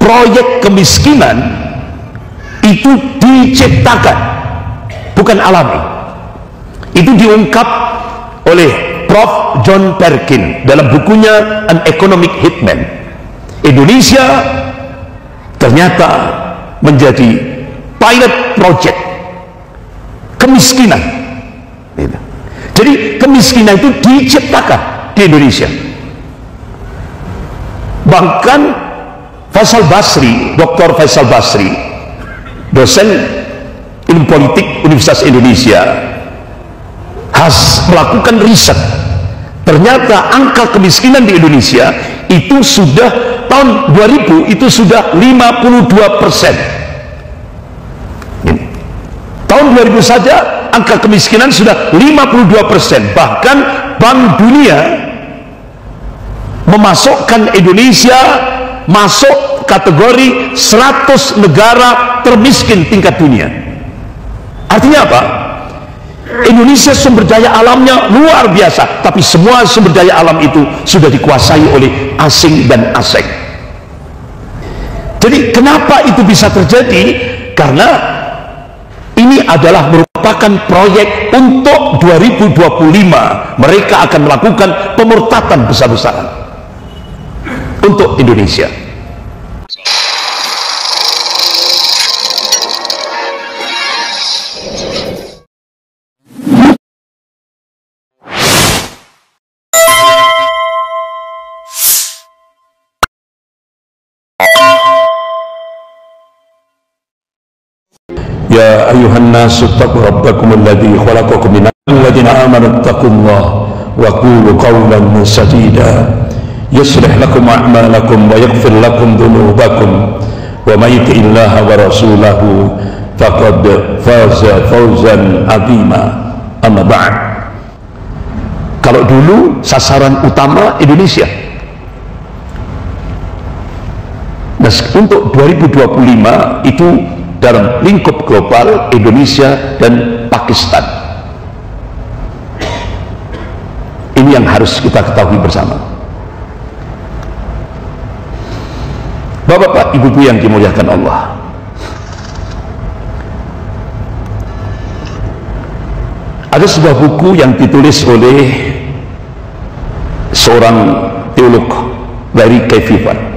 proyek kemiskinan itu diciptakan, bukan alami. Itu diungkap oleh Prof. John Perkin dalam bukunya An Economic Hitman. Indonesia ternyata menjadi pilot project kemiskinan. Jadi kemiskinan itu diciptakan di Indonesia. Bahkan Faisal Basri, Dr. Faisal Basri, dosen ilmu politik Universitas Indonesia, has melakukan riset. Ternyata angka kemiskinan di Indonesia itu sudah tahun 2000 itu sudah 52%. Tahun 2000 saja angka kemiskinan sudah 52%. Bahkan Bank Dunia memasukkan Indonesia masuk kategori 100 negara termiskin tingkat dunia. Artinya apa? Indonesia sumber daya alamnya luar biasa, tapi semua sumber daya alam itu sudah dikuasai oleh asing dan asing. Jadi kenapa itu bisa terjadi? Karena ini adalah merupakan proyek untuk 2025. Mereka akan melakukan pemurtatan besar-besaran untuk Indonesia. Ya ayuhan nasu taqu rabbakum alladhi khalaqakum min alladhina amanu taqullaha wa qulu qawlan sadida yuslih lakum a'malakum wa yaghfir lakum dhunubakum wa may yuti'illaha wa rasulahu faqad faza fawzan 'azima. Amma ba'd. Kalau dulu sasaran utama Indonesia, nah untuk 2025 itu dalam lingkup global Indonesia dan Pakistan. Ini yang harus kita ketahui bersama. Bapak-bapak, ibu-ibu yang dimuliakan Allah, ada sebuah buku yang ditulis oleh seorang teolog dari Kevivan.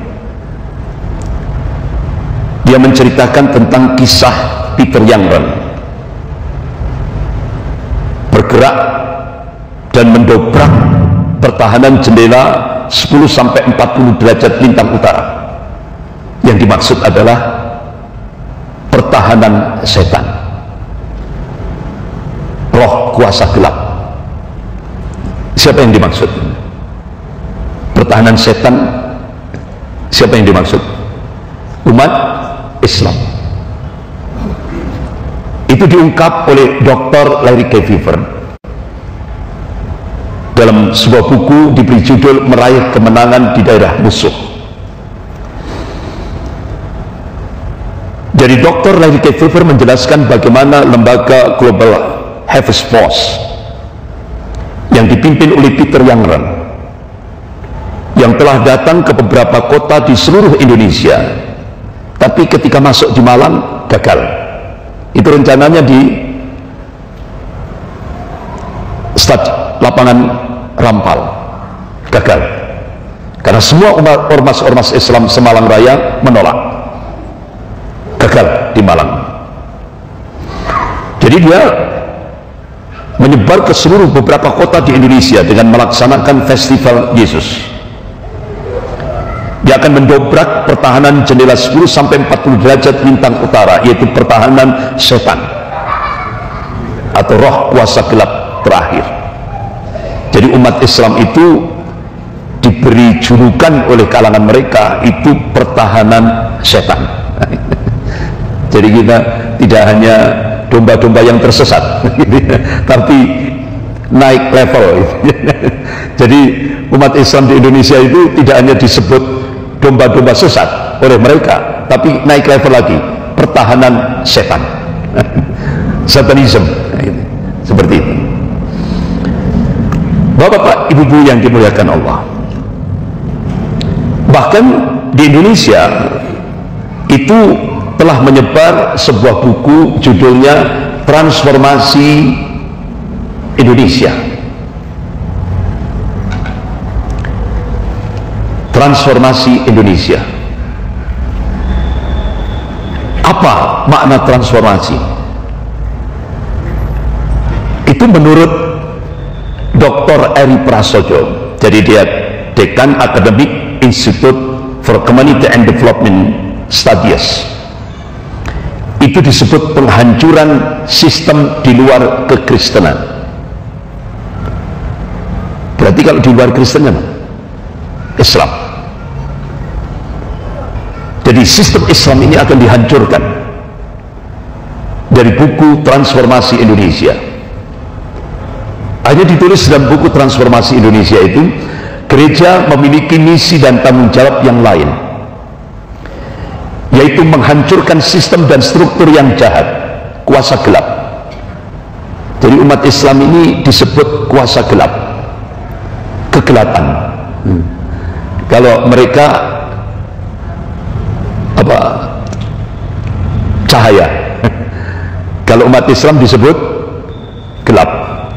Dia menceritakan tentang kisah Peter Youngren bergerak dan mendobrak pertahanan jendela 10-40 derajat lintang utara. Yang dimaksud adalah pertahanan setan, roh kuasa gelap. Siapa yang dimaksud? Pertahanan setan. Siapa yang dimaksud? Umat Islam. Itu diungkap oleh Dr. Larry Keviver dalam sebuah buku diberi judul Meraih Kemenangan di Daerah Musuh. Jadi Dr. Larry Keviver menjelaskan bagaimana lembaga Global Harvest Force yang dipimpin oleh Peter Youngren, yang telah datang ke beberapa kota di seluruh Indonesia, tapi ketika masuk di Malang gagal. Itu rencananya di lapangan Rampal, gagal karena semua ormas-ormas Islam Semalang Raya menolak, gagal di Malang. Jadi dia menyebar ke seluruh beberapa kota di Indonesia dengan melaksanakan festival Yesus. Dia akan mendobrak pertahanan jendela 10-40 derajat lintang utara, yaitu pertahanan setan atau roh kuasa gelap terakhir. Jadi umat Islam itu diberi julukan oleh kalangan mereka itu pertahanan setan. Jadi kita tidak hanya domba-domba yang tersesat, tapi naik level. Jadi umat Islam di Indonesia itu tidak hanya disebut domba-domba sesat oleh mereka, tapi naik level lagi, pertahanan setan. Satanism, seperti itu. Bapak-bapak, ibu-ibu yang dimuliakan Allah, bahkan di Indonesia itu telah menyebar sebuah buku judulnya Transformasi Indonesia. Transformasi Indonesia. Apa makna transformasi? Itu menurut Dr. Eri Prasojo, jadi dia Dekan Academic Institute for Community and Development Studies. Itu disebut penghancuran sistem di luar kekristenan. Berarti kalau di luar Kristen apa? Islam. Jadi sistem Islam ini akan dihancurkan. Dari buku Transformasi Indonesia. Hanya ditulis dalam buku Transformasi Indonesia itu, gereja memiliki misi dan tanggung jawab yang lain, yaitu menghancurkan sistem dan struktur yang jahat, kuasa gelap. Jadi umat Islam ini disebut kuasa gelap, kegelapan. Kalau mereka apa? Cahaya. Kalau umat Islam disebut gelap,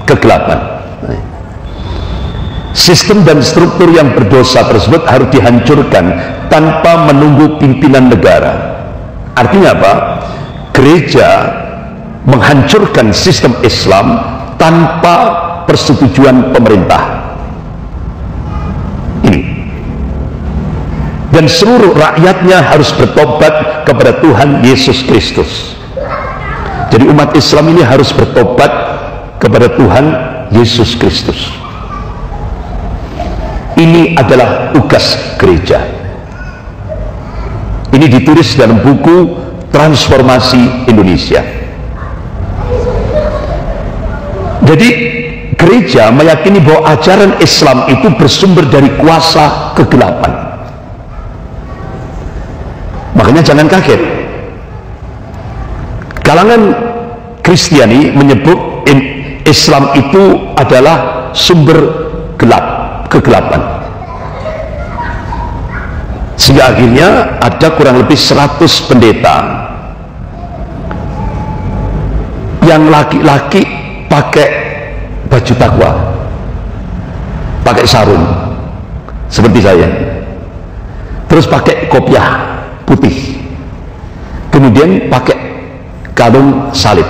kegelapan. Sistem dan struktur yang berdosa tersebut harus dihancurkan tanpa menunggu pimpinan negara. Artinya apa? Gereja menghancurkan sistem Islam tanpa persetujuan pemerintah. Ini. Dan seluruh rakyatnya harus bertobat kepada Tuhan Yesus Kristus. Jadi umat Islam ini harus bertobat kepada Tuhan Yesus Kristus. Ini adalah tugas gereja. Ini ditulis dalam buku Transformasi Indonesia. Jadi gereja meyakini bahwa ajaran Islam itu bersumber dari kuasa kegelapan. Makanya jangan kaget, kalangan Kristiani menyebut Islam itu adalah sumber gelap, kegelapan. Sehingga akhirnya ada kurang lebih 100 pendeta yang laki-laki pakai baju takwa, pakai sarung seperti saya, terus pakai kopiah putih, kemudian pakai kalung salib.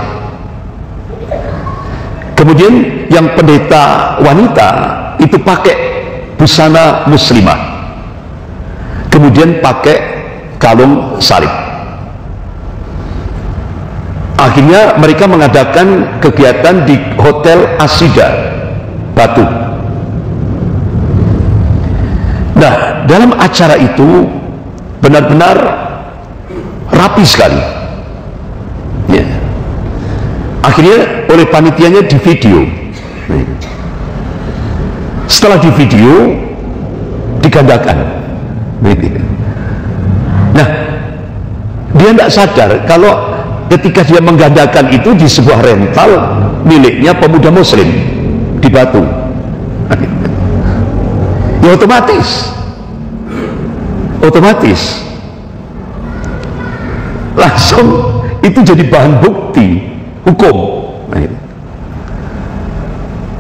Kemudian yang pendeta wanita itu pakai busana muslimah, kemudian pakai kalung salib. Akhirnya mereka mengadakan kegiatan di Hotel Asida Batu. Nah, dalam acara itu benar-benar rapi sekali ya. Akhirnya oleh panitianya di video. Setelah di video digandakan. Nah, dia tidak sadar kalau ketika dia menggandakan itu di sebuah rental miliknya pemuda muslim di Batu. Ya otomatis langsung itu jadi bahan bukti hukum.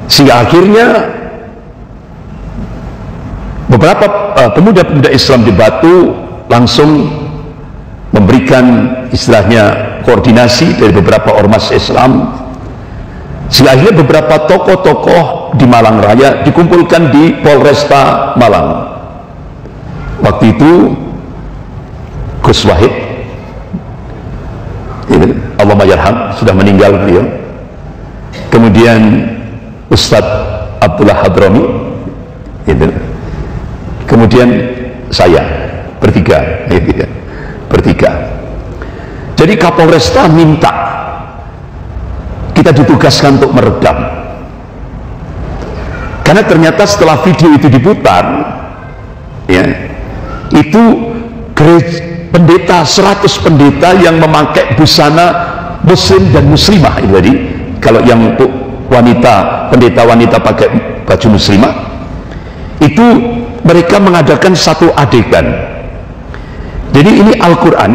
Sehingga akhirnya beberapa pemuda-pemuda Islam di Batu langsung memberikan istilahnya koordinasi dari beberapa ormas Islam, sehingga akhirnya beberapa tokoh-tokoh di Malang Raya dikumpulkan di Polresta Malang. Waktu itu Gus Wahid, Allahumma yarham, sudah meninggal beliau. Kemudian Ustadz Abdullah Hadrami, kemudian saya, bertiga. Jadi Kapolresta minta kita ditugaskan untuk meredam, karena ternyata setelah video itu diputar ya, itu pendeta 100 pendeta yang memakai busana muslim dan muslimah itu tadi. Kalau yang untuk wanita, pendeta wanita pakai baju muslimah, itu mereka mengadakan satu adegan Jadi ini Al-Quran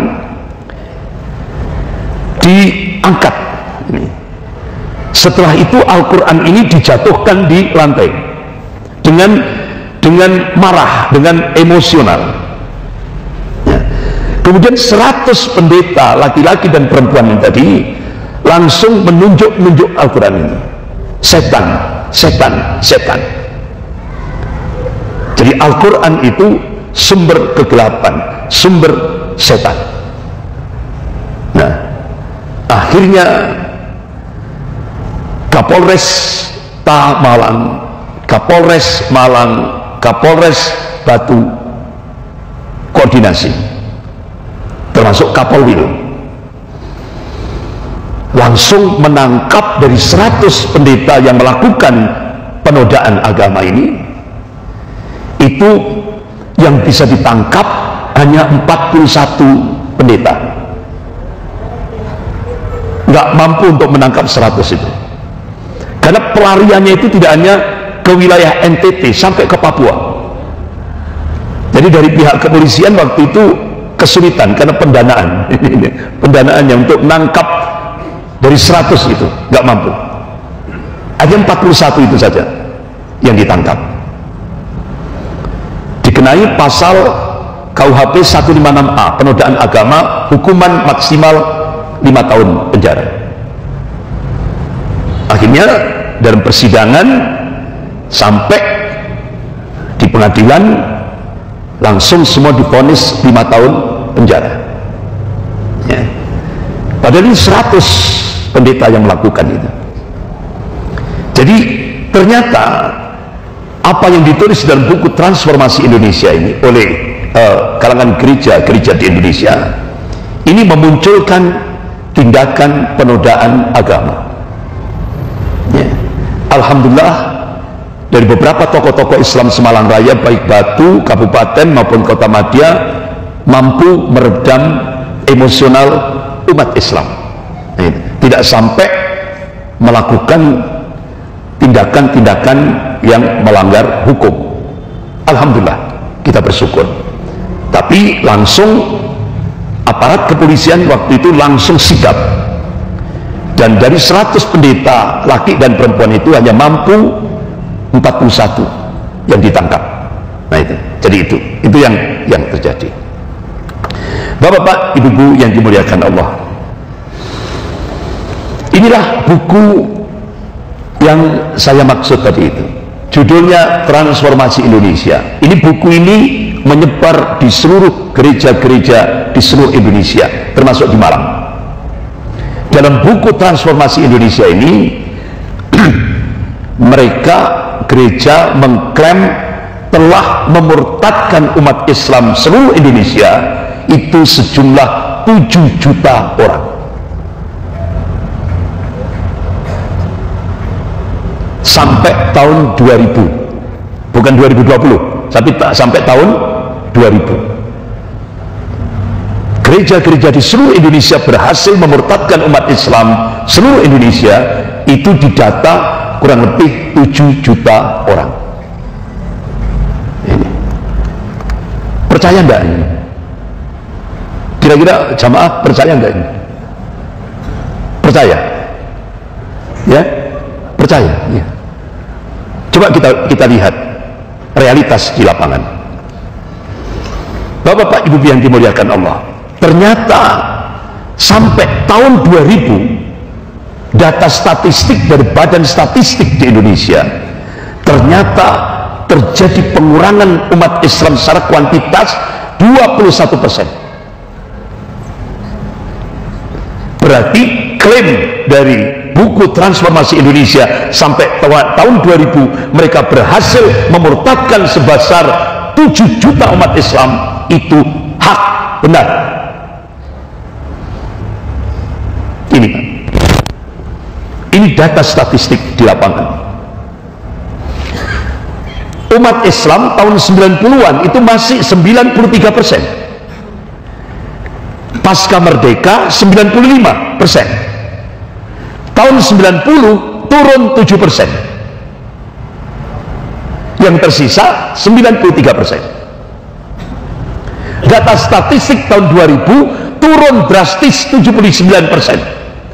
diangkat ini. Setelah itu Al-Quran ini dijatuhkan di lantai dengan marah, dengan emosional ya. Kemudian 100 pendeta laki-laki dan perempuan yang tadi langsung menunjuk Al-Quran ini. Setan, setan, setan. Jadi Al-Quran itu sumber kegelapan, sumber setan. Nah, akhirnya Kapolres Malang, Kapolres Malang, Kapolres Batu koordinasi, termasuk Kapolwil, langsung menangkap dari 100 pendeta yang melakukan penodaan agama ini. Itu yang bisa ditangkap hanya 41 pendeta, nggak mampu untuk menangkap 100 itu, karena pelariannya itu tidak hanya ke wilayah NTT sampai ke Papua. Jadi dari pihak kepolisian waktu itu kesulitan karena pendanaannya untuk menangkap dari 100 itu nggak mampu, hanya 41 itu saja yang ditangkap. Dikenai pasal KUHP 156A, penodaan agama, hukuman maksimal 5 tahun penjara. Akhirnya dalam persidangan sampai di pengadilan langsung semua divonis 5 tahun penjara ya. Padahal ini 100 pendeta yang melakukan itu. Jadi ternyata apa yang ditulis dalam buku Transformasi Indonesia ini oleh kalangan gereja di Indonesia ini memunculkan tindakan penodaan agama ya. Alhamdulillah dari beberapa tokoh-tokoh Islam Semalang Raya, baik Batu, Kabupaten maupun Kota Madya, mampu meredam emosional umat Islam ya. Tidak sampai melakukan tindakan-tindakan yang melanggar hukum. Alhamdulillah, kita bersyukur. Tapi langsung aparat kepolisian waktu itu langsung sigap, dan dari 100 pendeta laki dan perempuan itu hanya mampu 41 yang ditangkap. Nah itu, jadi itu yang terjadi. Bapak-bapak, ibu-ibu yang dimuliakan Allah, inilah buku yang saya maksud tadi itu. Judulnya Transformasi Indonesia. Ini buku ini menyebar di seluruh gereja-gereja di seluruh Indonesia, termasuk di Malang. Dalam buku Transformasi Indonesia ini mereka gereja mengklaim telah memurtadkan umat Islam seluruh Indonesia itu sejumlah 7 juta orang. Sampai tahun 2000, bukan 2020, tapi sampai tahun 2000, gereja-gereja di seluruh Indonesia berhasil memurtadkan umat Islam seluruh Indonesia itu didata kurang lebih 7 juta orang. Ini percaya enggak ini? Kira-kira jamaah percaya enggak ini? Percaya? Ya? Percaya? Ya. Coba kita lihat realitas di lapangan. Bapak-bapak, ibu yang dimuliakan Allah, ternyata sampai tahun 2000 data statistik dari Badan Statistik di Indonesia, ternyata terjadi pengurangan umat Islam secara kuantitas 21%. Berarti klaim dari buku Transformasi Indonesia sampai tahun 2000 mereka berhasil memurtadkan sebesar 7 juta umat Islam itu hak, benar. Ini data statistik di lapangan. Umat Islam tahun 90-an itu masih 93%. Pasca merdeka 95%. Tahun 90 turun 7%. Yang tersisa 93%. Data statistik tahun 2000 turun drastis 79%.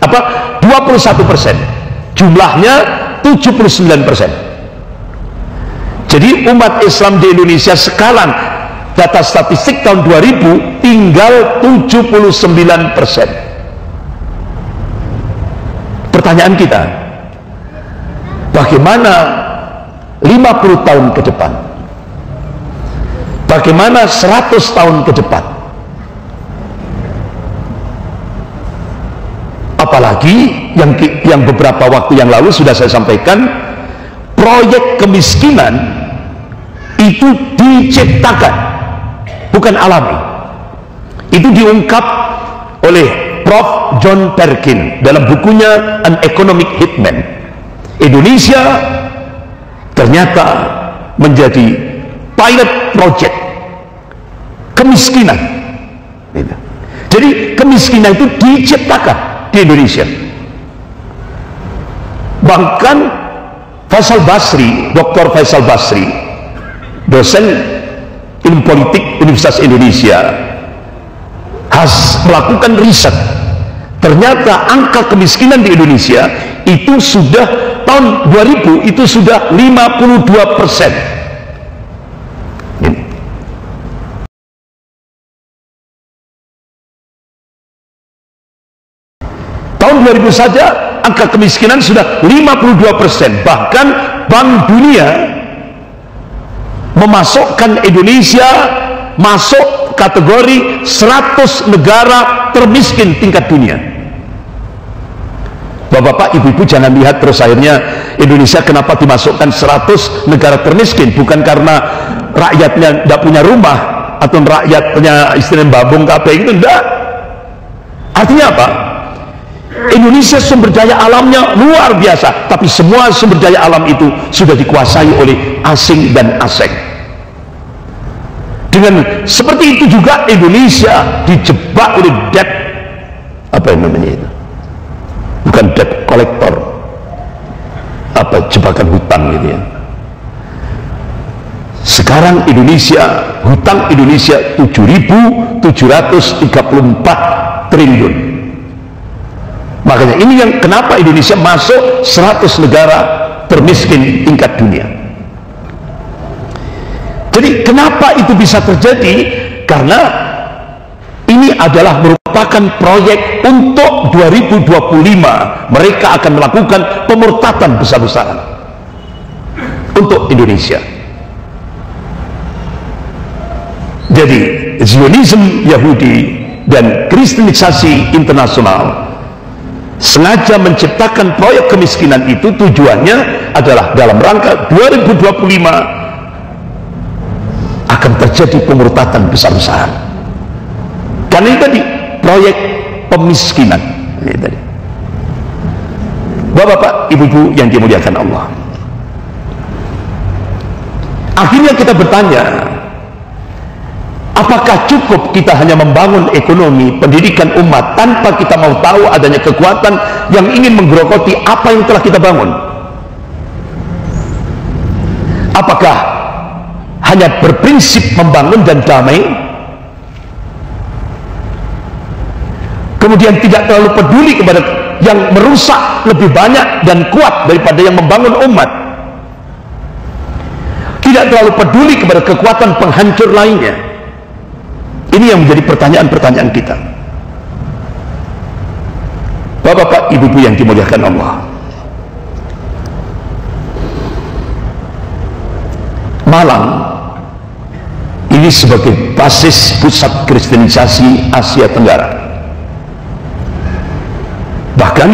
21%. Jumlahnya 79%. Jadi umat Islam di Indonesia sekarang, data statistik tahun 2000 tinggal 79%. Pertanyaan kita, bagaimana 50 tahun ke depan? Bagaimana 100 tahun ke depan? Apalagi yang beberapa waktu yang lalu sudah saya sampaikan, proyek kemiskinan itu diciptakan, bukan alami. Itu diungkap oleh Prof. John Perkin dalam bukunya An Economic Hitman. Indonesia ternyata menjadi pilot project kemiskinan. Jadi kemiskinan itu diciptakan di Indonesia. Bahkan Faisal Basri, Dr. Faisal Basri, dosen ilmu politik Universitas Indonesia, melakukan riset. Ternyata angka kemiskinan di Indonesia itu sudah tahun 2000 itu sudah 52%. Tahun 2000 saja angka kemiskinan sudah 52%. Bahkan Bank Dunia memasukkan Indonesia masuk kategori 100 negara termiskin tingkat dunia. Bapak-bapak, ibu-ibu jangan lihat terus akhirnya Indonesia kenapa dimasukkan 100 negara termiskin. Bukan karena rakyatnya tidak punya rumah atau rakyatnya istilahnya babung kabeh itu, enggak. Artinya apa? Indonesia sumber daya alamnya luar biasa, tapi semua sumber daya alam itu sudah dikuasai oleh asing dan asing. Dengan seperti itu juga Indonesia dijebak oleh debt, apa yang namanya itu, bukan debt collector, apa, jebakan hutang gitu ya. Sekarang Indonesia, hutang Indonesia 7.734 triliun. Makanya ini yang kenapa Indonesia masuk 100 negara termiskin tingkat dunia. Jadi kenapa itu bisa terjadi? Karena ini adalah merupakan proyek untuk 2025 mereka akan melakukan pemurtadan besar-besaran untuk Indonesia. Jadi Zionisme Yahudi dan Kristenisasi internasional sengaja menciptakan proyek kemiskinan itu, tujuannya adalah dalam rangka 2025 akan terjadi pemurtadan besar-besaran. Karena ini tadi proyek pemiskinan. Ini tadi. Bapak-bapak, ibu-ibu yang dimuliakan Allah. Akhirnya kita bertanya, apakah cukup kita hanya membangun ekonomi, pendidikan umat tanpa kita mau tahu adanya kekuatan yang ingin menggerogoti apa yang telah kita bangun? Apakah hanya berprinsip membangun dan damai, kemudian tidak terlalu peduli kepada yang merusak lebih banyak dan kuat daripada yang membangun umat, tidak terlalu peduli kepada kekuatan penghancur lainnya? Ini yang menjadi pertanyaan-pertanyaan kita. Bapak-bapak, ibu-ibu yang dimuliakan Allah, Malang ini sebagai basis pusat kristenisasi Asia Tenggara. Bahkan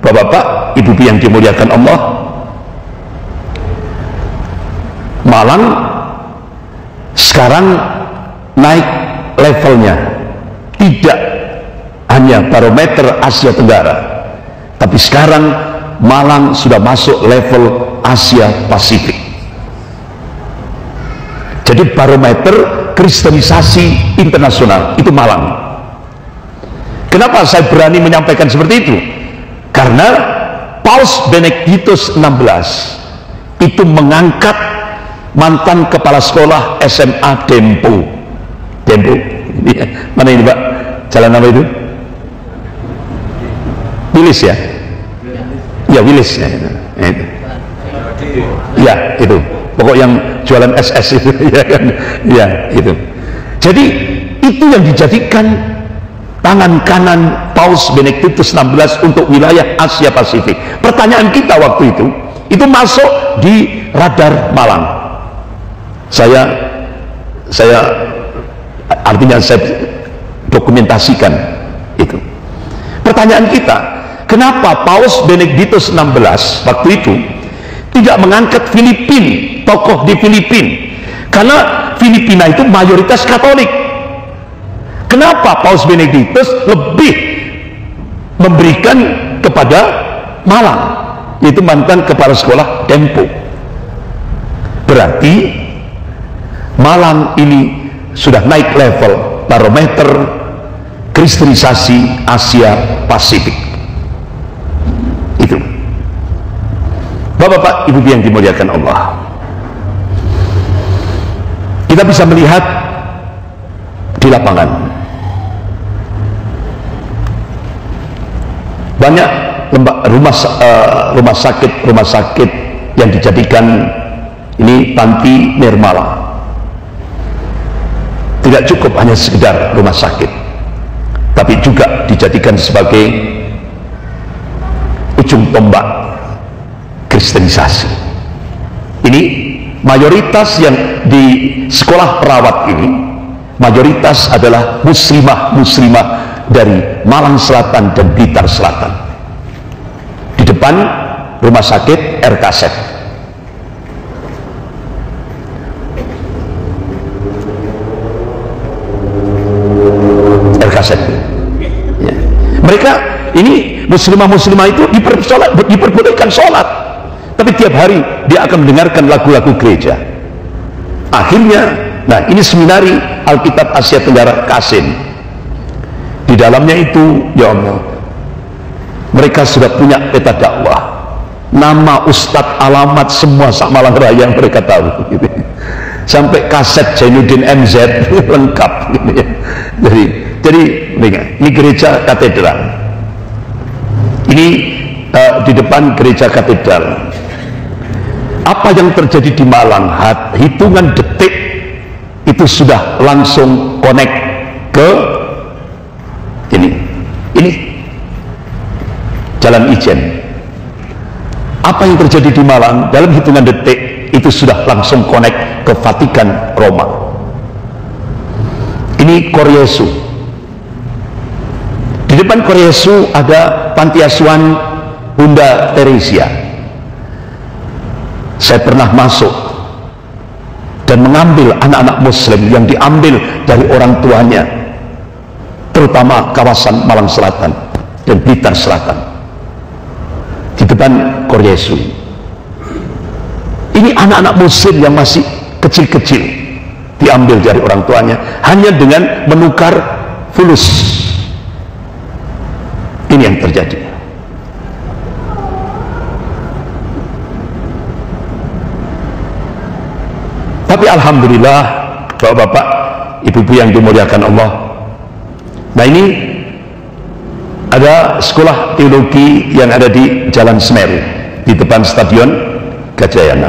bapak-bapak, ibu-ibu yang dimuliakan Allah, Malang sekarang naik levelnya, tidak hanya barometer Asia Tenggara, tapi sekarang Malang sudah masuk level Asia Pasifik. Jadi barometer kristenisasi internasional itu Malang. Kenapa saya berani menyampaikan seperti itu? Karena Paus Benedictus XVI itu mengangkat mantan kepala sekolah SMA Dempo Tempo. Mana ini Pak? Jalan apa itu? Wilis ya? Ya Wilis ya. Itu. Ya itu. Pokok yang jualan SS itu ya kan? Ya itu. Jadi itu yang dijadikan tangan kanan Paus Benediktus XVI untuk wilayah Asia Pasifik. Pertanyaan kita waktu itu masuk di radar Malang. Saya artinya saya dokumentasikan itu. Pertanyaan kita, kenapa Paus Benediktus XVI waktu itu tidak mengangkat Filipina, tokoh di Filipina? Karena Filipina itu mayoritas Katolik. Kenapa Paus Benediktus lebih memberikan kepada Malang, yaitu mantan kepala sekolah Tempo? Berarti Malang ini sudah naik level barometer kristenisasi Asia Pasifik. Itu Bapak-bapak, ibu yang dimuliakan Allah, kita bisa melihat di lapangan banyak rumah sakit yang dijadikan ini panti nirmala. Tidak cukup hanya sekedar rumah sakit, tapi juga dijadikan sebagai ujung tombak kristenisasi. Ini mayoritas yang di sekolah perawat ini mayoritas adalah muslimah dari Malang Selatan dan Blitar Selatan. Di depan rumah sakit RKZ. Ya. Mereka ini muslimah itu diperbolehkan sholat, tapi tiap hari dia akan mendengarkan lagu-lagu gereja. Akhirnya, nah ini seminari Alkitab Asia Tenggara Kasin. Di dalamnya itu, ya Allah, mereka sudah punya peta dakwah, nama ustadz, alamat, semua sak Malang Raya yang mereka tahu, gitu. Sampai kaset Jainuddin MZ lengkap, gitu ya. Jadi ini gereja katedral. Ini di depan gereja katedral. Apa yang terjadi di Malang? Hitungan detik itu sudah langsung connect ke ini Jalan Ijen. Apa yang terjadi di Malang dalam hitungan detik itu sudah langsung connect ke Vatikan Roma. Ini Koryesu. Di depan Koryesu ada panti asuhan Bunda Teresia. Saya pernah masuk dan mengambil anak-anak muslim yang diambil dari orang tuanya, terutama kawasan Malang Selatan dan Blitar Selatan, di depan Koryesu. Ini anak-anak muslim yang masih kecil-kecil diambil dari orang tuanya hanya dengan menukar fulus. Ini yang terjadi. Tapi alhamdulillah, bapak-bapak, ibu-ibu yang dimuliakan Allah, nah ini ada sekolah teologi yang ada di Jalan Semeru di depan Stadion Gajayana.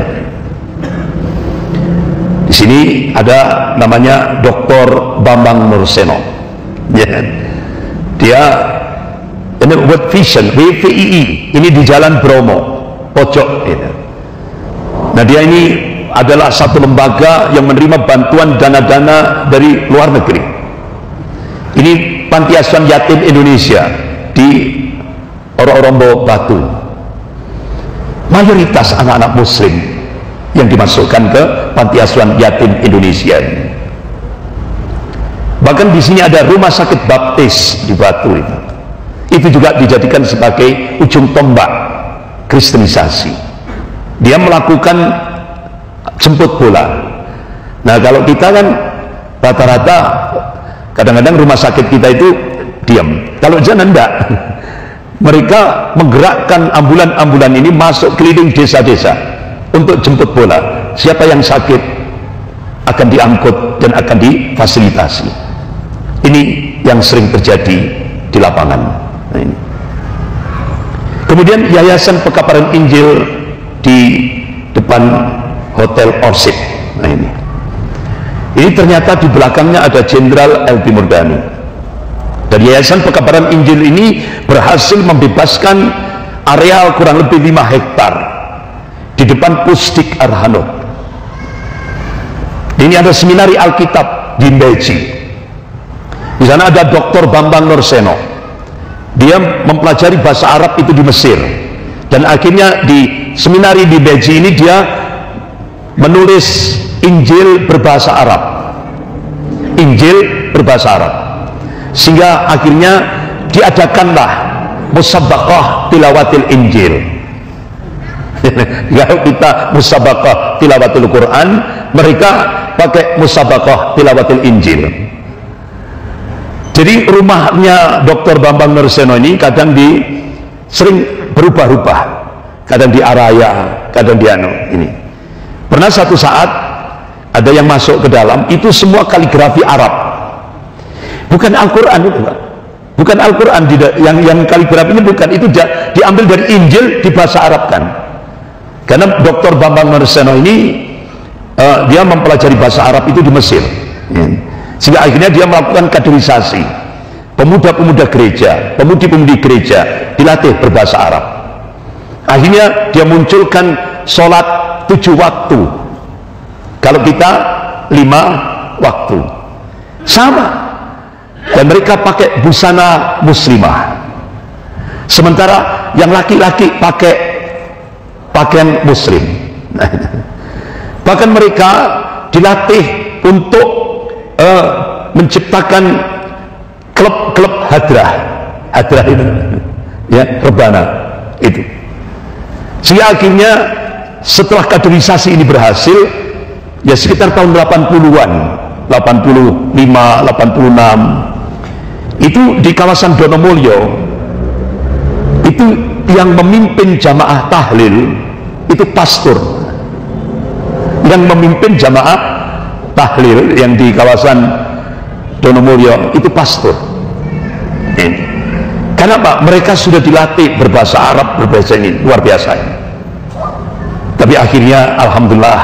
Di sini ada namanya Dr. Bambang Nurseno, ya. Dia ini World Vision, WVII, ini di Jalan Bromo pojok, ya. Nah dia ini adalah satu lembaga yang menerima bantuan dana-dana dari luar negeri. Ini panti asuhan yatim Indonesia di Ororombo Batu. Mayoritas anak-anak muslim yang dimasukkan ke panti asuhan yatim Indonesia. Bahkan di sini ada rumah sakit baptis di Batu itu. Itu juga dijadikan sebagai ujung tombak kristenisasi. Dia melakukan jemput bola. Nah kalau kita kan rata-rata kadang-kadang rumah sakit kita itu diam. Kalau jangan enggak, mereka menggerakkan ambulan-ambulan ini masuk keliling desa-desa untuk jemput bola. Siapa yang sakit akan diangkut dan akan difasilitasi. Ini yang sering terjadi di lapangan. Nah, ini. Kemudian Yayasan Pekabaran Injil di depan Hotel Orchid. Nah, ini ternyata di belakangnya ada Jenderal L.P. Murdani. Dan Yayasan Pekabaran Injil ini berhasil membebaskan areal kurang lebih 5 hektar di depan Pusdik Arhanut. Ini ada seminari Alkitab di Beji. Di sana ada Dr. Bambang Nurseno. Dia mempelajari bahasa Arab itu di Mesir. Dan akhirnya di seminari di Beji ini dia menulis Injil berbahasa Arab. Injil berbahasa Arab. Sehingga akhirnya diadakanlah musabaqah tilawatil Injil. Kalau kita musabaqah tilawatil Quran, mereka pakai musabaqah tilawatil Injil. Jadi rumahnya Dr. Bambang Nurseno ini kadang sering berubah-ubah, kadang di Araya, kadang di ini. Pernah satu saat ada yang masuk ke dalam, itu semua kaligrafi Arab, bukan Al-Quran itu, Pak. Bukan Al-Quran, yang kaligrafinya bukan, itu diambil dari Injil dibahasa Arab kan. Karena Dr. Bambang Nurseno ini dia mempelajari bahasa Arab itu di Mesir, ya. Sehingga akhirnya dia melakukan kaderisasi pemuda-pemuda gereja, pemudi-pemudi gereja dilatih berbahasa Arab. Akhirnya dia munculkan sholat 7 waktu, kalau kita 5 waktu sama. Dan mereka pakai busana muslimah, sementara yang laki-laki pakai pakaian muslim. Bahkan mereka dilatih untuk menciptakan klub-klub hadrah itu, ya, rebana itu. Sehingga akhirnya setelah kaderisasi ini berhasil, ya sekitar tahun 80-an, 85, 86, itu di kawasan Donomulyo, itu yang memimpin jamaah tahlil itu pastor. Yang memimpin jamaah tahlil yang di kawasan Donomulyo itu pastor. Kenapa? Mereka sudah dilatih berbahasa Arab, berbahasa ini, luar biasa. Tapi akhirnya alhamdulillah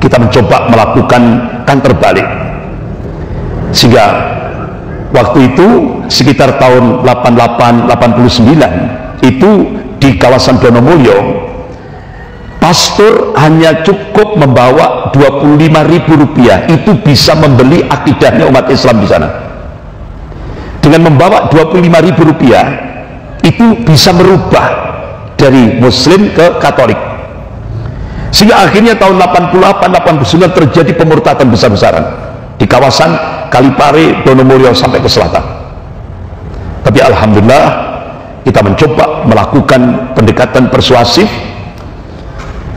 kita mencoba melakukan kan terbalik, sehingga waktu itu sekitar tahun 88-89 itu di kawasan Donomulyo, pastor hanya cukup membawa Rp25.000, itu bisa membeli akidahnya umat Islam di sana. Dengan membawa Rp25.000 itu bisa merubah dari Muslim ke Katolik. Sehingga akhirnya tahun 88-89 terjadi pemurtadan besar-besaran di kawasan Kalipare, Donomulyo sampai ke selatan. Tapi alhamdulillah kita mencoba melakukan pendekatan persuasif.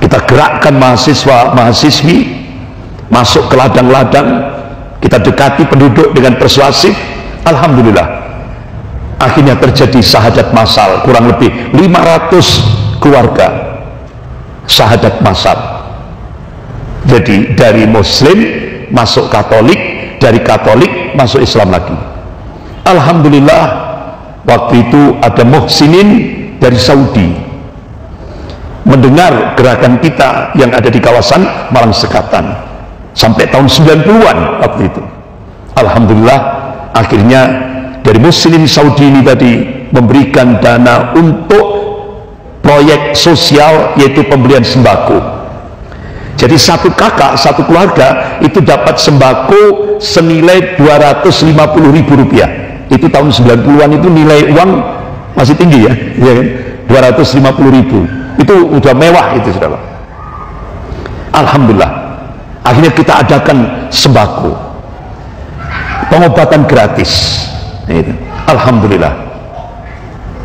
Kita gerakkan mahasiswa-mahasiswi masuk ke ladang-ladang, kita dekati penduduk dengan persuasif. Alhamdulillah akhirnya terjadi syahadat massal, kurang lebih 500 keluarga syahadat massal. Jadi dari Muslim masuk Katolik, dari Katolik masuk Islam lagi. Alhamdulillah waktu itu ada muhsinin dari Saudi mendengar gerakan kita yang ada di kawasan Malang Sekatan sampai tahun 90-an waktu itu. Alhamdulillah akhirnya dari Muslim Saudi ini tadi memberikan dana untuk proyek sosial, yaitu pembelian sembako. Jadi satu kakak, satu keluarga itu dapat sembako senilai Rp250.000. Itu tahun 90-an itu nilai uang masih tinggi ya, ya kan? 250.000 itu udah mewah itu, saudara. Alhamdulillah akhirnya kita adakan sembako, pengobatan gratis itu. Alhamdulillah.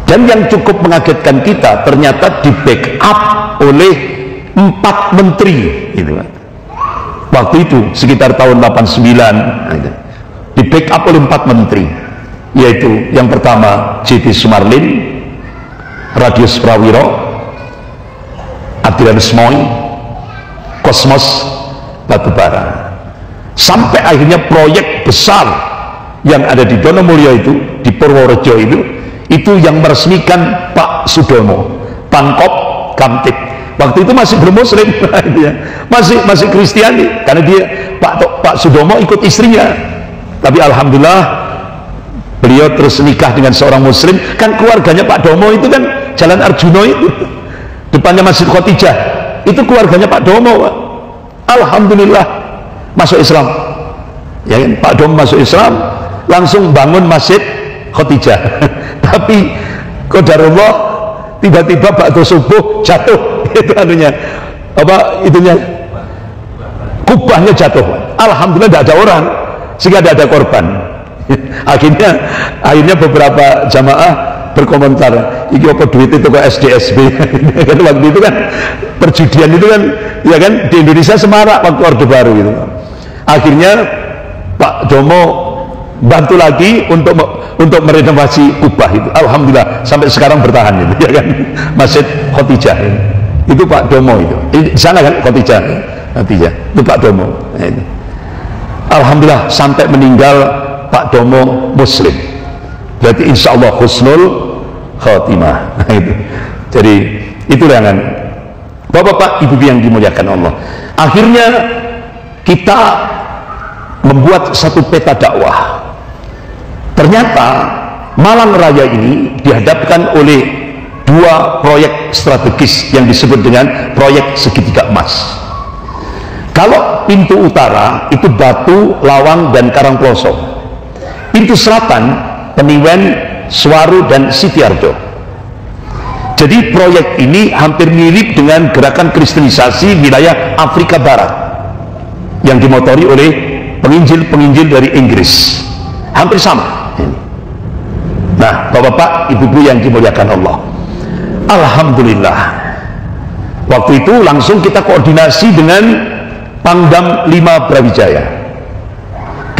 Dan yang cukup mengagetkan kita, ternyata di backup oleh 4 menteri itu. Waktu itu sekitar tahun 89 itu, di backup oleh 4 menteri, yaitu yang pertama J.T. Sumarlin, Radius Prawiro, Adrianus Moy, Kosmos Batubara. sampai akhirnya proyek besar yang ada di Donomulyo itu, di Purworejo itu yang meresmikan Pak Sudomo, Pangkop Kamtip. Waktu itu masih belum muslim, masih Kristiani, karena dia Pak Sudomo ikut istrinya. Tapi alhamdulillah beliau terus nikah dengan seorang muslim. Kan keluarganya Pak Domo itu kan Jalan Arjuno itu, depannya Masjid Khotijah, itu keluarganya Pak Domo, Pak. Alhamdulillah masuk Islam, ya kan? Pak Domo masuk Islam, langsung bangun Masjid Khotijah. Tapi qadarullah, tiba-tiba waktu subuh jatuh itu anunya, kubahnya jatuh. Alhamdulillah tidak ada orang, sehingga tidak ada korban. akhirnya beberapa jamaah berkomentar, iki apa duit itu ke SDSB. Kan waktu itu kan perjudian itu kan, ya kan, di Indonesia semarak waktu Orde Baru gitu. Akhirnya Pak Domo bantu lagi untuk merenovasi kubah itu. Alhamdulillah sampai sekarang bertahan itu, ya kan, Masjid Khotijah itu Pak Domo itu. Di sana kan Khotijah itu Pak Domo. Nah, itu. Alhamdulillah sampai meninggal Pak Domo muslim. Berarti insya Allah husnul khotimah. Nah, itu. Jadi itulah yang Bapak-bapak, ibu yang dimuliakan Allah. Akhirnya kita membuat satu peta dakwah. Ternyata Malang Raya ini dihadapkan oleh dua proyek strategis yang disebut dengan proyek segitiga emas. Kalau pintu utara itu Batu, Lawang, dan Karangploso. Pintu selatan Peniwen, Swaru, dan Sitiarjo. Jadi proyek ini hampir mirip dengan gerakan kristenisasi wilayah Afrika Barat yang dimotori oleh penginjil-penginjil dari Inggris. Hampir sama. Nah, bapak-bapak, ibu-ibu yang dimuliakan Allah, alhamdulillah waktu itu langsung kita koordinasi dengan Pangdam 5 Brawijaya.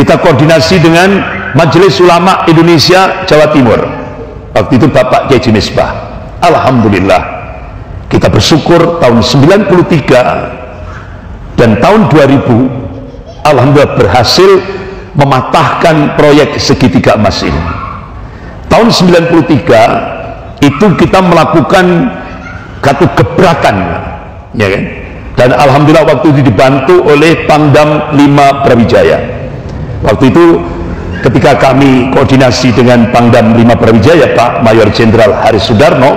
Kita koordinasi dengan Majelis Ulama Indonesia Jawa Timur. Waktu itu Bapak Kiai Haji Misbah. Alhamdulillah kita bersyukur tahun 93 dan tahun 2000 alhamdulillah berhasil mematahkan proyek segitiga emas ini. Tahun 93 itu kita melakukan satu gebrakan, ya kan? Dan alhamdulillah waktu itu dibantu oleh Pangdam 5 Brawijaya. Waktu itu ketika kami koordinasi dengan Pangdam 5 Brawijaya, Pak Mayor Jenderal Haris Sudarno,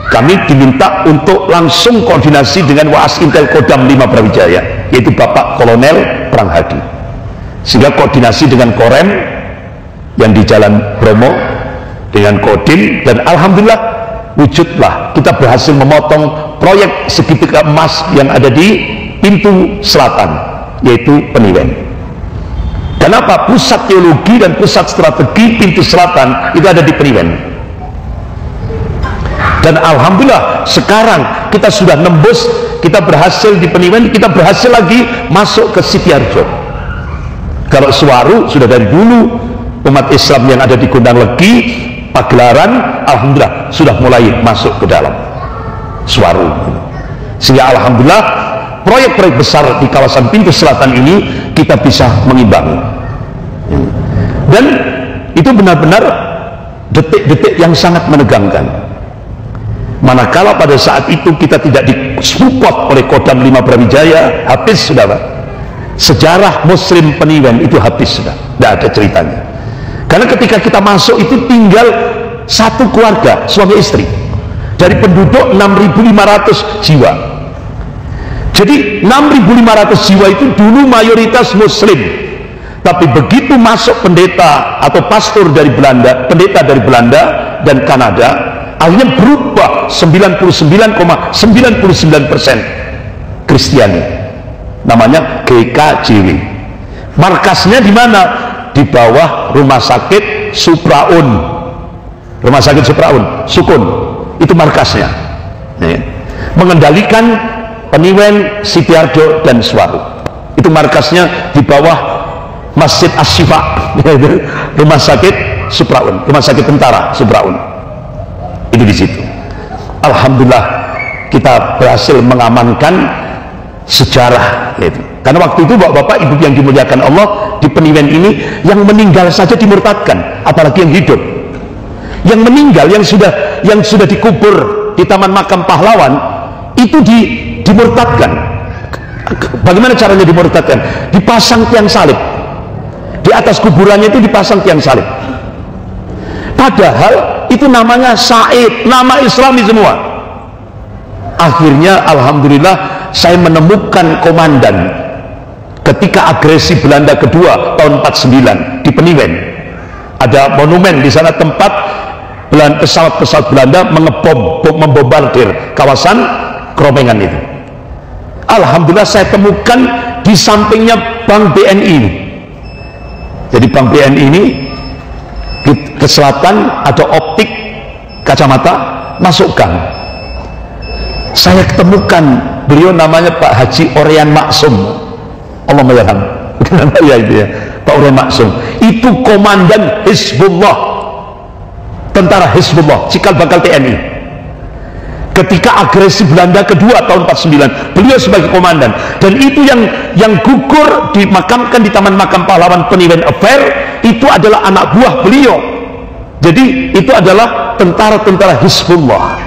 kami diminta untuk langsung koordinasi dengan Waas Intel Kodam 5 Brawijaya, yaitu Bapak Kolonel Pranghadi, sehingga koordinasi dengan Korem yang di Jalan Bromo dengan Kodim, dan alhamdulillah wujudlah kita berhasil memotong proyek segitiga emas yang ada di pintu selatan, yaitu Peniwen. Kenapa? Pusat teologi dan pusat strategi pintu selatan itu ada di Peniwen. Dan alhamdulillah sekarang kita sudah nembus, kita berhasil di Peniwen, kita berhasil lagi masuk ke Sitiarjo. Kalau Swaru sudah dari dulu, umat Islam yang ada di Gondang Legi, Pagelaran, alhamdulillah sudah mulai masuk ke dalam Swaru. Sehingga alhamdulillah proyek-proyek besar di kawasan pintu selatan ini kita bisa mengimbangi. Dan itu benar-benar detik-detik yang sangat menegangkan. Manakala pada saat itu kita tidak disupport oleh Kodam 5 Brawijaya, habis sudah, Pak. Sejarah Muslim Peniwen itu habis sudah, tidak ada ceritanya. Karena ketika kita masuk itu tinggal satu keluarga, suami istri, dari penduduk 6.500 jiwa. Jadi 6.500 jiwa itu dulu mayoritas Muslim, tapi begitu masuk pendeta atau pastor dari Belanda, pendeta dari Belanda dan Kanada, akhirnya berubah 99,99% Kristiani. Namanya GKJW. Markasnya di mana? Di bawah Rumah Sakit Supraun. Rumah Sakit Supraun, Sukun, itu markasnya. Mengendalikan Peniwen, Sitiarjo, dan Swaru. Itu markasnya di bawah Masjid As-Syifa, Rumah Sakit Supraun, Rumah Sakit Tentara Supraun. Itu di situ. Alhamdulillah kita berhasil mengamankan sejarah itu. Karena waktu itu bapak-bapak, ibu yang dimuliakan Allah, di Peniwen ini yang meninggal saja dimurtadkan, apalagi yang hidup. Yang meninggal, yang sudah dikubur di Taman Makam Pahlawan itu dimurtadkan. Bagaimana caranya dimurtadkan? Dipasang tiang salib. Di atas kuburannya itu dipasang tiang salib. Padahal itu namanya Said, nama Islami semua. Akhirnya alhamdulillah saya menemukan komandan ketika agresi Belanda kedua tahun 49 di Peniwen. Ada monumen di sana, tempat pesawat-pesawat Belanda membombardir kawasan Kromengan itu. Alhamdulillah saya temukan di sampingnya Bank BNI. Jadi Bank BNI ini ke selatan ada optik kacamata, masukkan. Saya ketemukan beliau namanya Pak Haji Orian Maksum, Allah mayarham, kenapa ya itu ya, Pak Orian Maksum itu komandan Hizbullah, tentara Hizbullah, cikal bakal TNI. Ketika agresi Belanda kedua tahun 49, beliau sebagai komandan, dan itu yang gugur dimakamkan di Taman Makam Pahlawan Peniwen Affair itu adalah anak buah beliau. Jadi itu adalah tentara-tentara Hizbullah.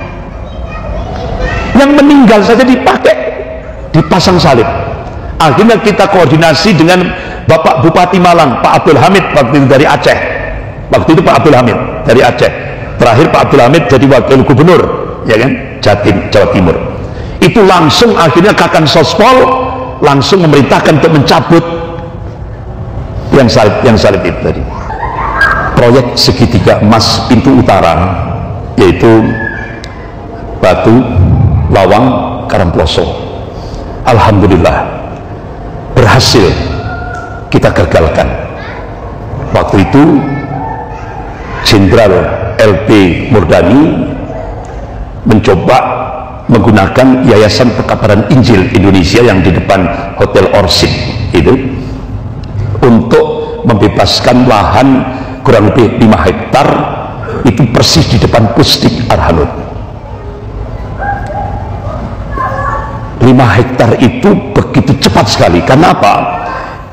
Yang meninggal saja dipakai, dipasang salib. Akhirnya kita koordinasi dengan Bapak Bupati Malang, Pak Abdul Hamid, waktu itu dari Aceh. Waktu itu Pak Abdul Hamid dari Aceh. Terakhir Pak Abdul Hamid jadi wakil gubernur, ya kan, Jatim, Jawa Timur. Itu langsung akhirnya Kakan Sospol langsung memerintahkan untuk mencabut yang salib itu tadi. Proyek segitiga emas pintu utara, yaitu Batu, Lawang, Karangploso, alhamdulillah berhasil kita gagalkan. Waktu itu Jenderal LP Murdani mencoba menggunakan Yayasan Pekabaran Injil Indonesia yang di depan Hotel Orchid itu untuk membebaskan lahan kurang lebih 5 hektar, itu persis di depan Pusdik Arhanud. 5 hektar itu begitu cepat sekali. Karena apa?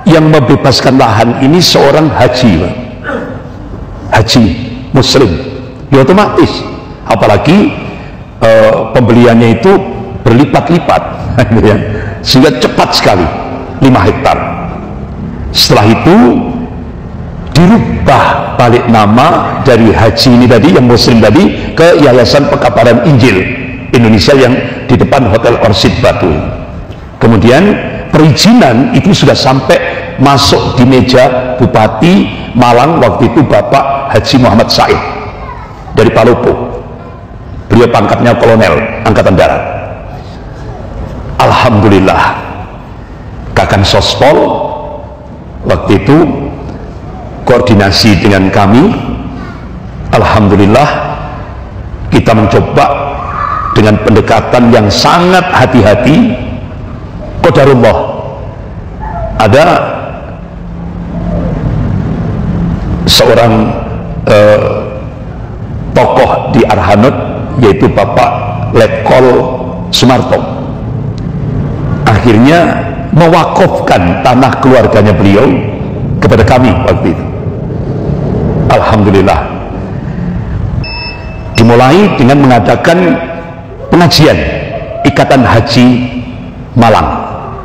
Yang membebaskan lahan ini seorang haji, haji muslim, ya otomatis, apalagi pembeliannya itu berlipat-lipat sehingga cepat sekali 5 hektar. Setelah itu dirubah balik nama dari haji ini tadi, yang muslim tadi, ke Yayasan Pekabaran Injil Indonesia yang di depan Hotel Orchid Batu. Kemudian perizinan itu sudah sampai masuk di meja Bupati Malang waktu itu, Bapak Haji Muhammad Said dari Palopo. Beliau pangkatnya kolonel Angkatan Darat. Alhamdulillah Kakan Sospol waktu itu koordinasi dengan kami, alhamdulillah kita mencoba dengan pendekatan yang sangat hati-hati. Qadarullah, ada seorang tokoh di Arhanud, yaitu Bapak Letkol Sumarto, akhirnya mewakafkan tanah keluarganya beliau kepada kami waktu itu. Alhamdulillah dimulai dengan mengadakan pengajian Ikatan Haji Malang,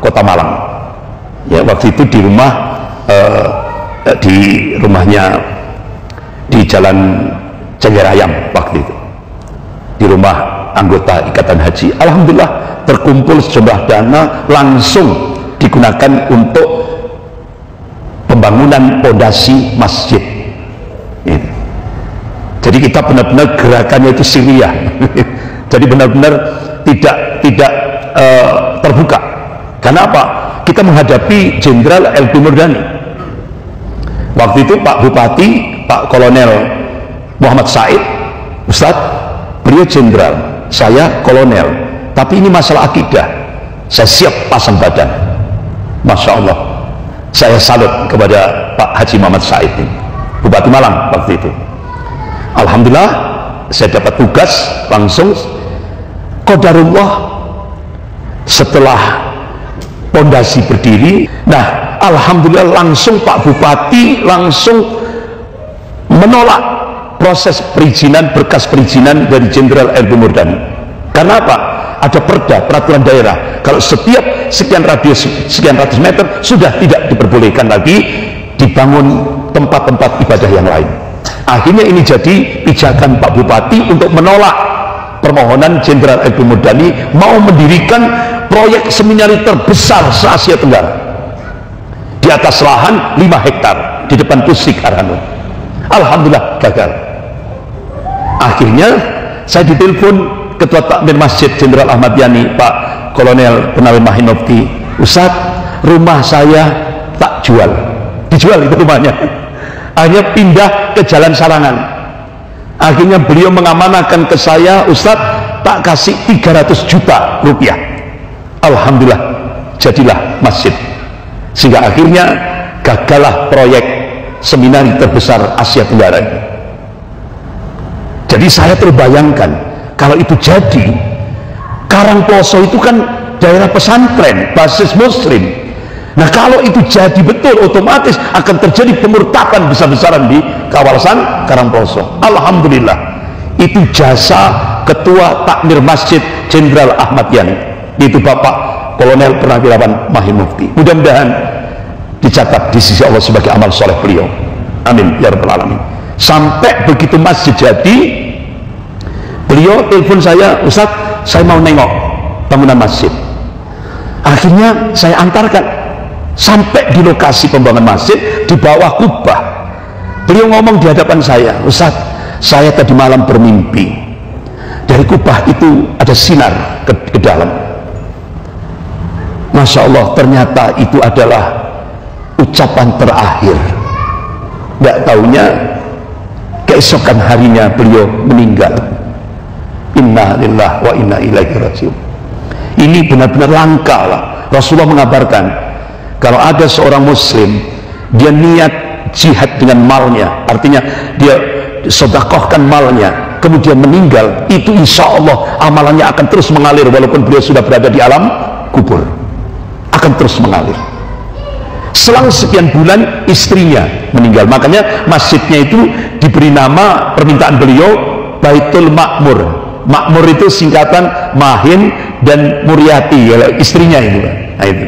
Kota Malang, ya waktu itu di rumahnya di Jalan Cengerayam waktu itu, di rumah anggota Ikatan Haji. Alhamdulillah terkumpul sejumlah dana, langsung digunakan untuk pembangunan pondasi masjid. Jadi kita benar-benar gerakannya itu Syria. Jadi benar-benar tidak terbuka. Karena apa? Kita menghadapi Jenderal LP Murdani. Waktu itu Pak Bupati, Pak Kolonel Muhammad Said, Ustadz, beliau jenderal, saya kolonel, tapi ini masalah akidah, saya siap pasang badan. Masya Allah, saya salut kepada Pak Haji Muhammad Said ini, Bupati Malang waktu itu. Alhamdulillah saya dapat tugas langsung. Qadarullah setelah pondasi berdiri. Nah, alhamdulillah langsung Pak Bupati langsung menolak proses perizinan, berkas perizinan dari Jenderal LB Murdani. Karena apa? Ada perda, peraturan daerah, kalau setiap sekian radius sekian ratus meter sudah tidak diperbolehkan lagi dibangun tempat-tempat ibadah yang lain. Akhirnya ini jadi pijakan Pak Bupati untuk menolak permohonan Jenderal LB Murdani mau mendirikan proyek seminari terbesar se-Asia Tenggara di atas lahan 5 hektar di depan Pusdik Arhanut. Alhamdulillah gagal. Akhirnya saya ditelepon Ketua Takmir Masjid Jenderal Ahmad Yani, Pak Kolonel Purnawirawan Mahinopti, Ustaz, rumah saya tak jual, dijual itu rumahnya. Akhirnya pindah ke Jalan Sarangan. Akhirnya beliau mengamanahkan ke saya, Ustaz, tak kasih 300 juta rupiah. Alhamdulillah jadilah masjid. Sehingga akhirnya gagallah proyek seminari terbesar Asia Tenggara. Jadi saya terbayangkan kalau itu jadi, Karangploso itu kan daerah pesantren, basis muslim. Nah kalau itu jadi betul, otomatis akan terjadi pemurtadan besar-besaran di kawasan Karangploso. Alhamdulillah, itu jasa Ketua Takmir Masjid Jenderal Ahmad Yani, itu Bapak Kolonel Purnawirawan Mahinopti. Mudah-mudahan dicatat di sisi Allah sebagai amal soleh beliau. Amin ya rabbal alamin. Sampai begitu masjid jadi, beliau telepon saya, Ustaz, saya mau nengok bangunan masjid. Akhirnya saya antarkan sampai di lokasi pembangunan masjid di bawah kubah. Beliau ngomong di hadapan saya, Ustaz, saya tadi malam bermimpi dari kubah itu ada sinar ke dalam. Masya Allah, ternyata itu adalah ucapan terakhir. Tidak taunya keesokan harinya beliau meninggal. Inna lillahi wa inna ilaihi rajiun. Ini benar-benar langka lah. Rasulullah mengabarkan kalau ada seorang muslim dia niat jihad dengan malnya, artinya dia sedekahkan malnya, kemudian meninggal, itu insya Allah amalannya akan terus mengalir walaupun beliau sudah berada di alam kubur, akan terus mengalir. Selang sekian bulan istrinya meninggal, makanya masjidnya itu diberi nama permintaan beliau Baitul Makmur. Makmur itu singkatan Mahin dan Muryati, ya, istrinya itu. Nah, itu.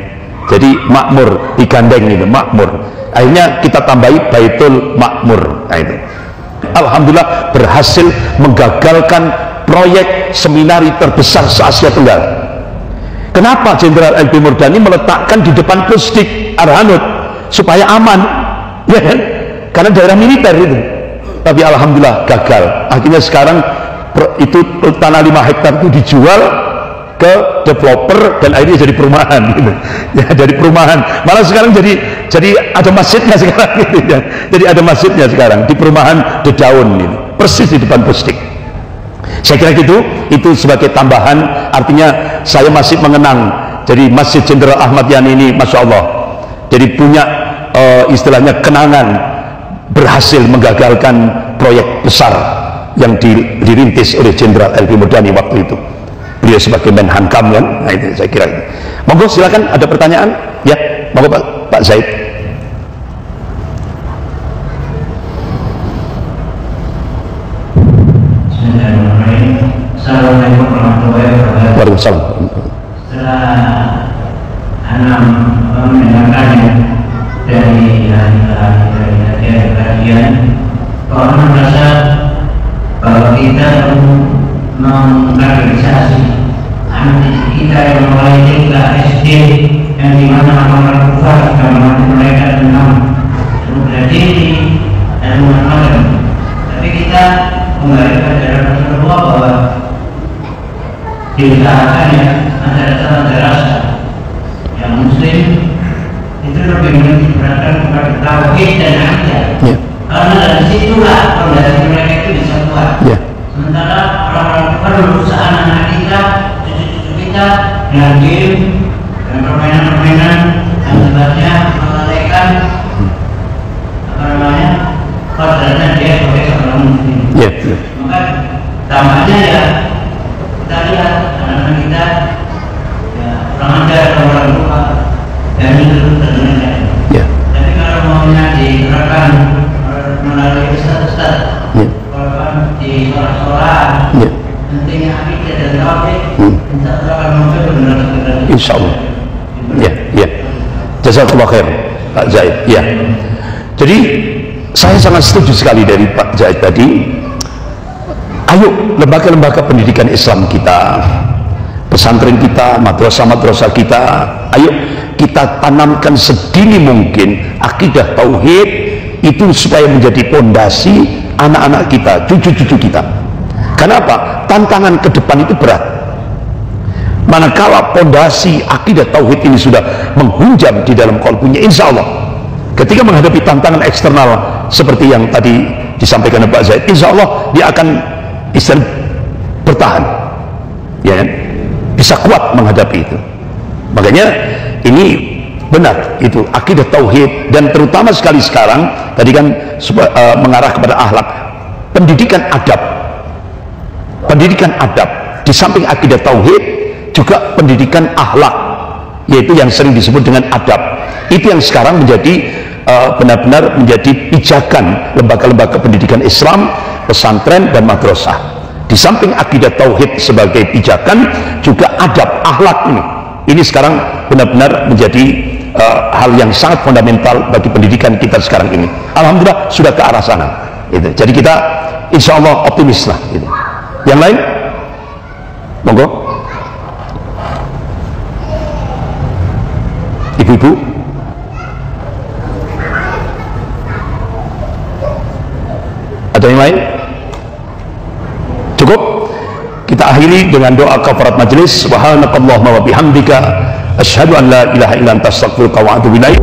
Jadi Makmur digandeng itu, Makmur. Akhirnya kita tambahi Baitul Makmur. Nah, itu. Alhamdulillah berhasil menggagalkan proyek seminari terbesar se-Asia Tenggara. Kenapa Jenderal LB Murdani meletakkan di depan Pusdik Arhanut supaya aman, ya kan? Karena daerah militer itu. Tapi alhamdulillah gagal. Akhirnya sekarang itu tanah 5 hektar itu dijual ke developer dan akhirnya jadi perumahan gitu. Ya, jadi perumahan. Malah sekarang jadi ada masjidnya sekarang gitu ya. Jadi ada masjidnya sekarang di perumahan The Daun gitu. Persis di depan Pusdik. Saya kira gitu, itu sebagai tambahan, artinya saya masih mengenang. Jadi Masjid Jenderal Ahmad Yani ini Masya Allah jadi punya istilahnya kenangan berhasil menggagalkan proyek besar yang dirintis oleh Jenderal LB Murdani waktu itu. Beliau sebagai Menhankam kan. Nah, itu saya kira itu. Monggo silakan, ada pertanyaan? Ya, monggo Pak Zaid. Assalamualaikum warahmatullahi wabarakatuh. Waalaikumsalam. Setelah Anam mendengarkannya dari kajian, orang merasa bahwa kita perlu mengkaderisasi anak kita yang mulai TK, SD, yang dimana orang kufar sudah melatih mereka tentang bela diri dan macam-macam. Tapi kita kembali pada Rasulullah bahwa diusahakan ya ada rasa yang muslim itu lebih menitikberatkan kepada tauhid dan akidah. Karena dari situlah fondasi mereka itu bisa kuat. Sementara orang-orang kafir berusaha anak kita, cucu-cucu kita dengan game dan permainan-permainan yang sebabnya melalaikan apa namanya kodratnya dia sebagai seorang muslim. Maka tampaknya ya kita lihat anak-anak kita ya orang ajar, orang tua melalui ustaz-ustaz. Kalau di sholat-sholat, pentingnya akidah dan tauhid, insya Allah akan muncul benar-benar. Insya Allah. Ya, ya. Jazakallah khair, Pak Zaid. Ya. Jadi saya sangat setuju sekali dari Pak Zaid tadi. Ayo lembaga-lembaga pendidikan Islam kita, pesantren kita, madrasah-madrasah kita, ayo kita tanamkan sedini mungkin akidah tauhid itu supaya menjadi pondasi anak-anak kita, cucu-cucu kita. Kenapa? Tantangan ke depan itu berat. Manakala pondasi akidah tauhid ini sudah menghunjam di dalam kalbunya, insya Allah ketika menghadapi tantangan eksternal seperti yang tadi disampaikan oleh Pak Zaid, insya Allah dia akan bisa bertahan, ya kan? Bisa kuat menghadapi itu. Makanya ini benar itu akidah tauhid, dan terutama sekali sekarang tadi kan mengarah kepada akhlak, pendidikan adab di samping akidah tauhid juga pendidikan akhlak, yaitu yang sering disebut dengan adab. Itu yang sekarang menjadi benar-benar menjadi pijakan lembaga-lembaga pendidikan Islam, pesantren dan madrasah. Di samping akidah tauhid sebagai pijakan, juga adab akhlak ini sekarang benar-benar menjadi hal yang sangat fundamental bagi pendidikan kita sekarang ini. Alhamdulillah sudah ke arah sana gitu. Jadi kita insya Allah optimis lah gitu. Yang lain monggo, ibu-ibu. Ada yang lain? Cukup? Kita akhiri dengan doa kafarat majelis. Subhanakallahumma wa bihamdika asyhadu an la ilaha illa anta astaghfiruka wa atubu ilaik.